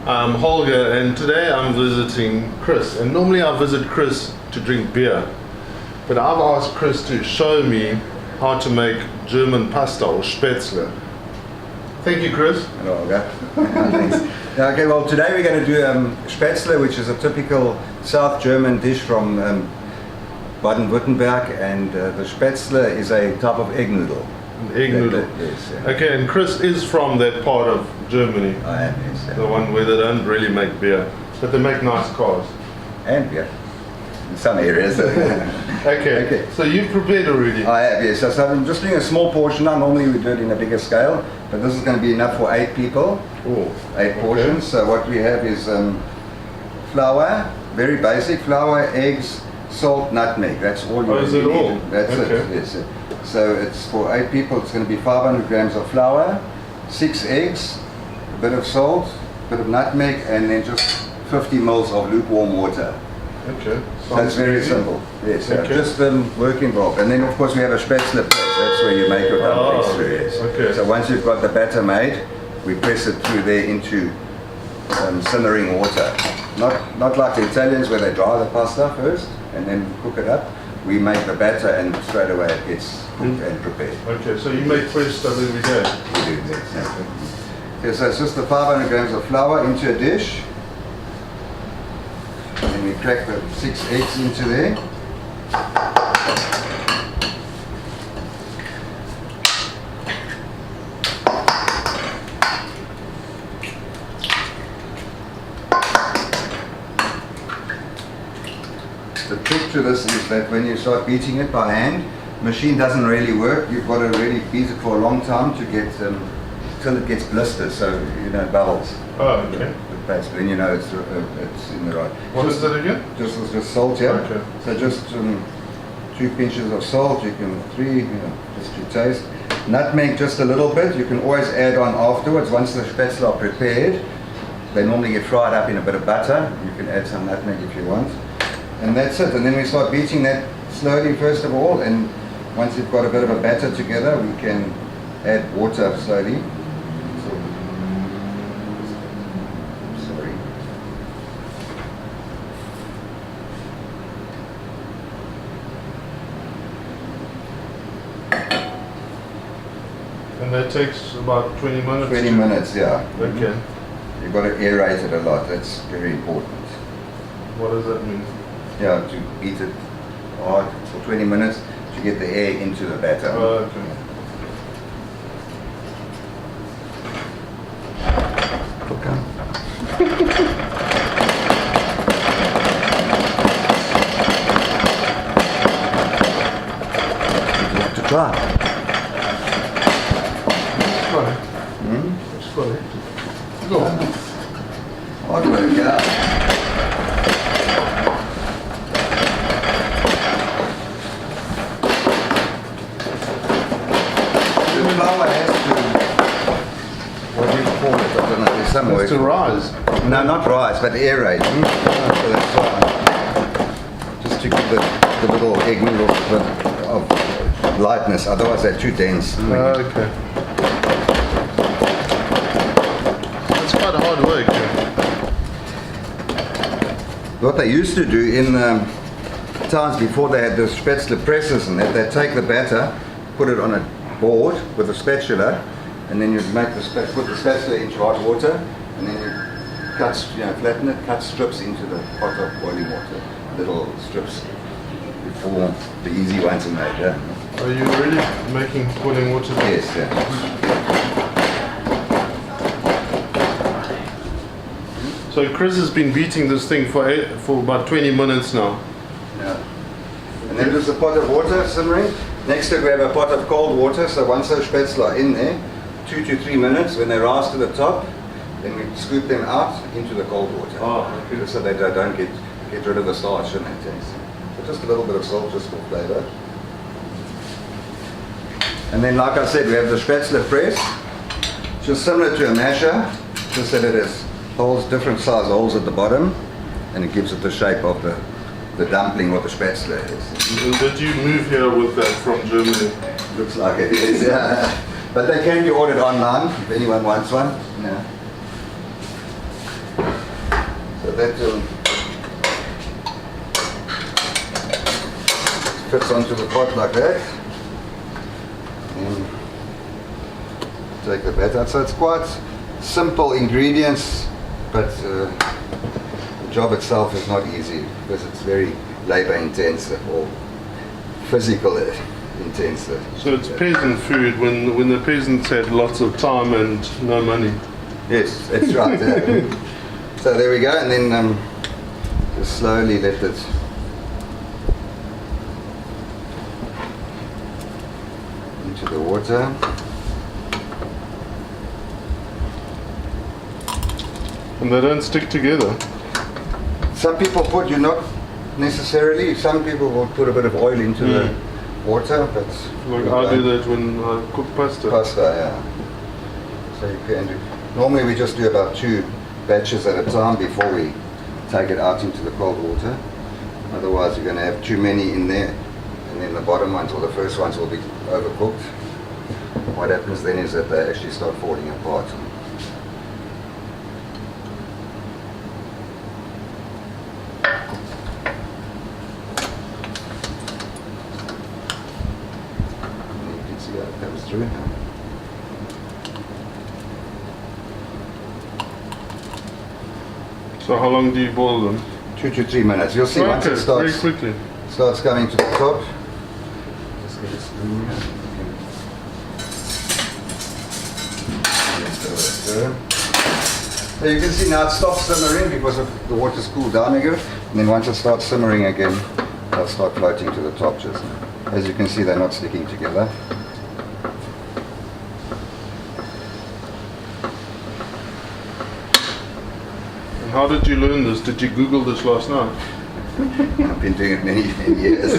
I'm Holger, and today I'm visiting Chris. And normally I visit Chris to drink beer, but I've asked Chris to show me how to make German pasta or Spätzle. Thank you, Chris. Hello, Holger. Thanks. Okay, well, today we're going to do Spätzle, which is a typical South German dish from Baden-Württemberg, and the Spätzle is a type of egg noodle. An egg noodle. Yes. Yeah. Okay, and Chris is from that part of Germany. I am, yes. Yeah. The one where they don't really make beer, but they make nice cars. And beer. In some areas. Okay, so you've prepared already? I have, yes. So I'm just doing a small portion now. Normally we do it in a bigger scale, but this is going to be enough for 8 people. Oh, 8 portions. So what we have is flour, very basic flour, eggs, salt, nutmeg. That's all you is it need. all? That's it. Yes. So it's for 8 people. It's going to be 500 grams of flour, 6 eggs, a bit of salt, a bit of nutmeg, and then just 50 ml of lukewarm water. Okay. That's very simple. Yes. Okay. Just work involved. And then of course we have a Spätzle press. That's where you make your dumplings through. Yes. Okay. So once you've got the batter made, we press it through there into simmering water. Not like the Italians where they dry the pasta first and then cook it up. We make the batter and straight away it gets cooked and prepared. Okay, so you make fresh stuff every day? We do, yes. Okay, so it's just the 500 grams of flour into a dish. And then we crack the 6 eggs into there. The trick to this is that when you start beating it by hand, the machine doesn't really work. You've got to really beat it for a long time to get till it gets blistered, so you know bubbles. Oh, okay. The paste, then you know it's in the right. What is that again? Just salt, yeah. Okay. So just 2 pinches of salt. You can 3, just to taste. Nutmeg just a little bit. You can always add on afterwards once the Spätzle are prepared. They normally get fried up in a bit of butter. You can add some nutmeg if you want. And that's it. And then we start beating that slowly first of all. And once you've got a bit of a batter together, we can add water slowly. And that takes about 20 minutes? 20 minutes, yeah. Okay. You've got to aerate it a lot. That's very important. What does that mean? Yeah, to beat it hard for 20 minutes to get the air into the batter. Oh, okay. You have to try. It's funny. Go on. Hard work, yeah. The flour has to, what do you call it? I don't know, there's some word. It's to rise. No, not rise, but aerate. So that's just to give the little egg noodles a bit of lightness, otherwise they're too dense. Okay. It's quite hard work. What they used to do in times before they had the Spätzle presses and that, they'd take the batter, put it on a board with a spatula, and then you'd make put the spatula into hot water, and then you cut, flatten it, cut strips into the pot of boiling water, little strips before the easy ones are made. Yeah? Are you really making boiling water? Yes, yeah. So Chris has been beating this thing for about 20 minutes now. Yeah. And then there's a pot of water simmering. Next to it we have a pot of cold water, so once those Spätzle are in there, 2 to 3 minutes, when they rise to the top, then we scoop them out into the cold water. Oh, okay. So they don't get rid of the starch and that taste. So just a little bit of salt just for flavor. And then like I said, we have the Spätzle press, just similar to a masher, just that it has holes, different size holes at the bottom, and it gives it the shape of the dumpling or the Spätzle is. And did you move here with that from Germany? Looks like it is, yeah. But they can be ordered online if anyone wants one. Yeah. that fits onto the pot like that. And take the batter out. So it's quite simple ingredients, but the job itself is not easy because it's very labor intensive or physical intensive. So it's peasant food when the peasants had lots of time and no money. Yes, that's right. Yeah. So there we go, and then just slowly let it into the water. And they don't stick together. Some people put, not necessarily, some people will put a bit of oil into the water, but Like I do that when I cook pasta. Pasta, yeah. So you can do, normally we just do about 2 batches at a time before we take it out into the cold water. Otherwise you're going to have too many in there, and then the bottom ones or the first ones will be overcooked. What happens then is that they actually start falling apart. Comes through. So how long do you boil them? 2 to 3 minutes. You'll see once it very quickly. starts coming to the top. Just get a spoon here. So you can see now it stops simmering because of the water's cooled down again. And then once it starts simmering again, they'll start floating to the top. Just as you can see, they're not sticking together. How did you learn this? Did you Google this last night? I've been doing it many years.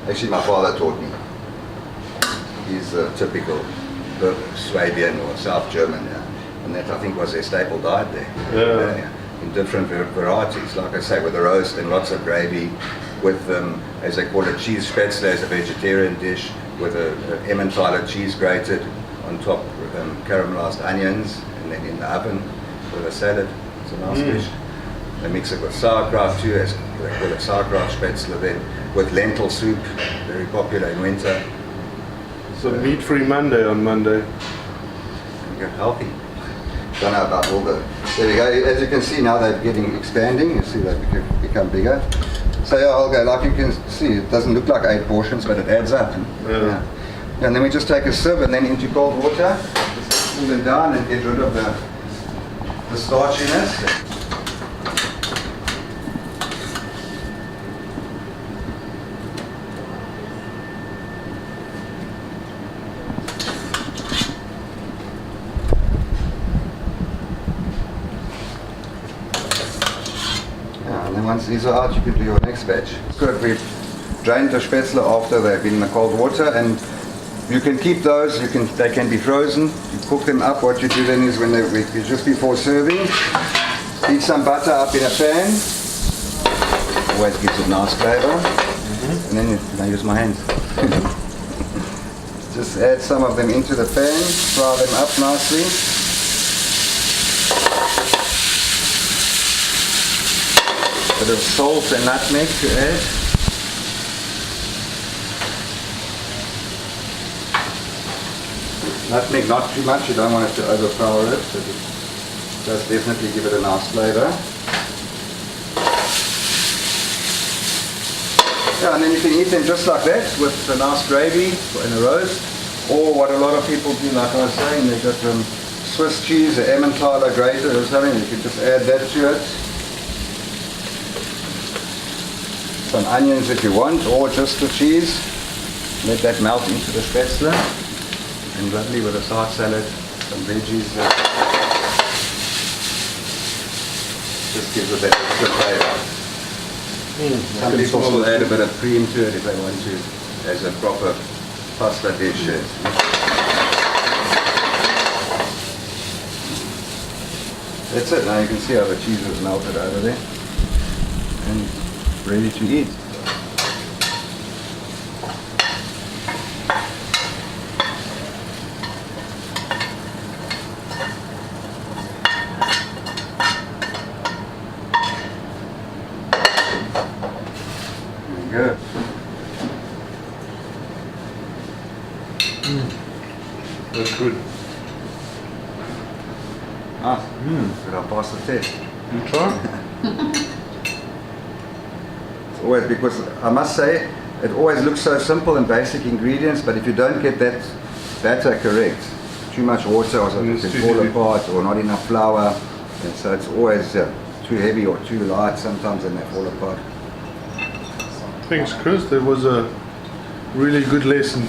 Actually, my father taught me. He's a typical Swabian or South German, and that I think was their staple diet there. Yeah. In different varieties, like I say, with a roast and lots of gravy, with as they call it, cheese Spätzle as a vegetarian dish, with a Emmentaler cheese grated on top, caramelized onions, and then in the oven with a salad. It's a nice dish. They mix it with sauerkraut too, as they call it sauerkraut Spätzle, then with lentil soup, very popular in winter. So meat-free Monday on Monday. You're healthy. Don't know about all the... There we go. As you can see now, they're getting expanding. You see they become bigger. So yeah, Holger, like you can see, it doesn't look like 8 portions, but it adds up. Yeah. And then we just take a sieve and then into cold water, just cool them down and get rid of the starchiness. And then once these are out, you can do your next batch. Good, we've drained the Spätzle after they've been in the cold water, and you can keep those, they can be frozen. You cook them up. What you do then is when just before serving, heat some butter up in a pan. Always gives it nice flavor. And then I use my hands. Just add some of them into the pan, fry them up nicely. A bit of salt and nutmeg to add. Nutmeg not too much, you don't want it to overpower it, but it does definitely give it a nice flavour. Yeah, and then you can eat them just like that with a nice gravy and a roast, or what a lot of people do, like I was saying, they've got Swiss cheese, or Emmentaler grated or something, you can just add that to it. Some onions if you want, or just the cheese. Let that melt into the Spätzle. And lovely with a side salad, some veggies. Just gives a bit extra flavour. Some people will add a bit of cream to it if they want to, as a proper pasta dish. That's it. Now you can see how the cheese is melted over there, and ready to eat. That's good. Ah, but I'll pass the test. You try? It's always, because I must say, it always looks so simple and basic ingredients, but if you don't get that batter correct, too much water or something, It's it too can fall heavy. apart, or not enough flour, and so it's always too heavy or too light sometimes, and they fall apart. Thanks, Chris. That was a really good lesson.